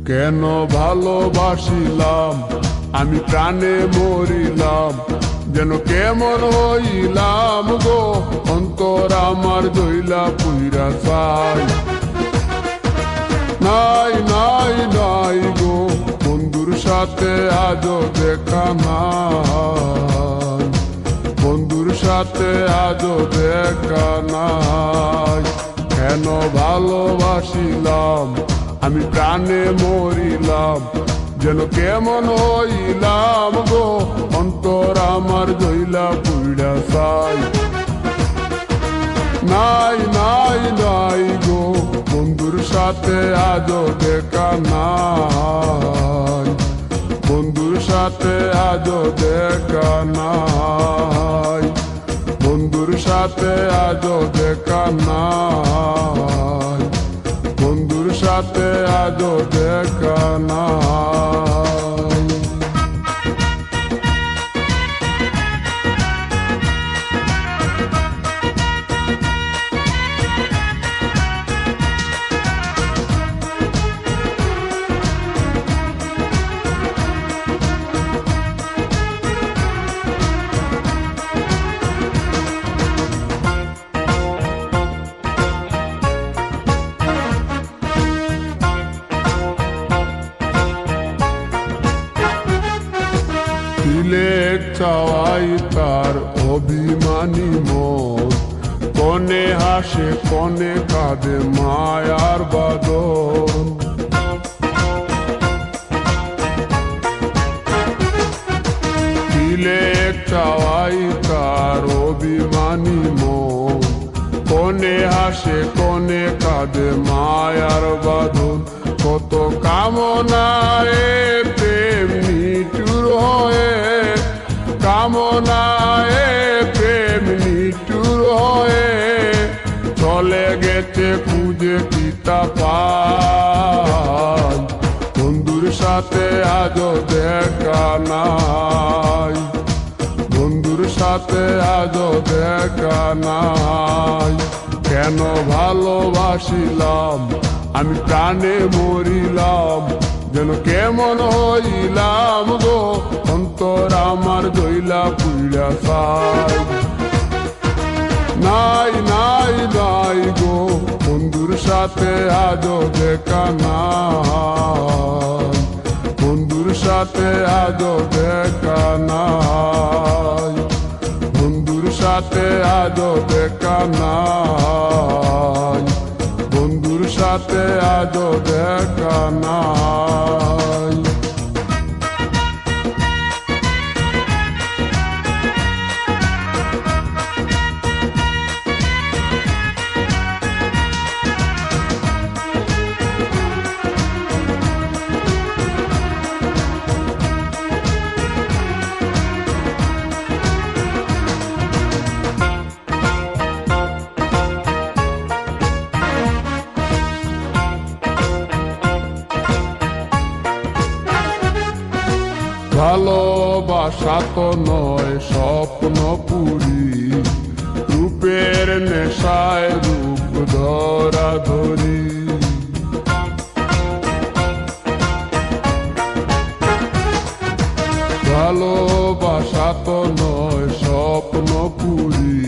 কেন ভালোবাসিলাম আমি প্রাণে মরিলাম, যেন কেমন হইলাম গো, অন্তর আমার দইলা পুইরা চাই। নাই নাই নাই গো, বন্ধুর সাথে আজও দেখা নাই, বন্ধুর সাথে আজও দেখা নাই। কেন ভালোবাসিলাম আমি প্রাণে মরিলাম, যেন কেমন হইলাম গো, অন্তর আমার দইলা পুইরা চাই। নাই নাই নাই গো, বন্ধুর সাথে আজও দেখা নাই, বন্ধুর সাথে আজও দেখা নাই, বন্ধুর সাথে আজও দেখা নাই, বন্ধুর সাথে আজও দেখা নাই। দিলের চাওয়াই তার অভিমানী মন, কনে হাসে কনে কাঁদে মায়ার বাদন। দিলের চাওয়াই তার অভিমানী মন, কনে হাসে কনে কাঁদে মায়ার বাঁধন। কত কামনায় প্রেম নিঠুর হয়ে, কামনায় প্রেম নিঠুর হয়ে, চলে গেছে খুঁজে পিতা পায়। বন্ধুর সাথে আজও দেখা নাই, বন্ধুর সাথে আজও দেখা নাই। কেন ভালোবাসিলাম আমি প্রাণে মরিলাম, যেন কেমন হইলাম গো, অন্তর আমার দইলা পুইরা চাই। নাই নাই নাই গো, বন্ধুর সাথে আজও দেখা নাই, বন্ধুর সাথে আজও দেখা নাই, বন্ধুর সাথে আজও দেখা নাই, বন্ধুর সাথে আজও দেখা নাই। ভালোবাসা তো নয় স্বপ্ন পুরি, রূপের নেশায় রূপ ধরা ধরি। ভালোবাসা তো নয় স্বপ্ন পুরি,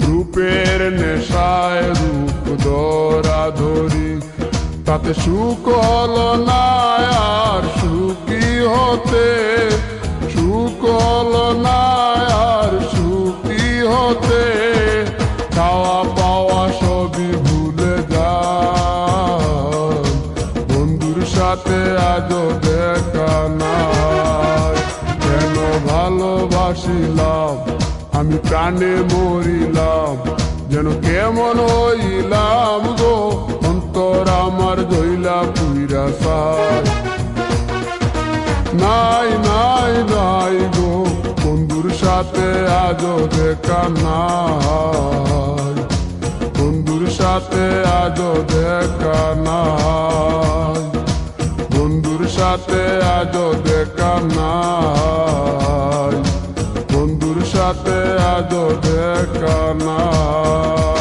রূপের নেশায় রূপ ধরা ধরি। তাতে সুখ হলো না আর সুখী হতে, সুখ হলো না আর সুখী হতে, খাওয়া পাওয়া সবই ভুলে যায়। বন্ধুর সাথে আজও দেখা নাই, কেন ভালোবাসিলাম আমি প্রাণে মরিলাম, যেন কেমন হইলাম গো, অন্তর আমার দইলা পুইরা চাই। নাই নাই নাই গো, বন্ধুর সাথে আজও দেখা নাই, বন্ধুর সাথে আজও দেখা নাই, বন্ধুর সাথে আজও দেখা নাই, বন্ধুর সাথে আজও দেখা নাই।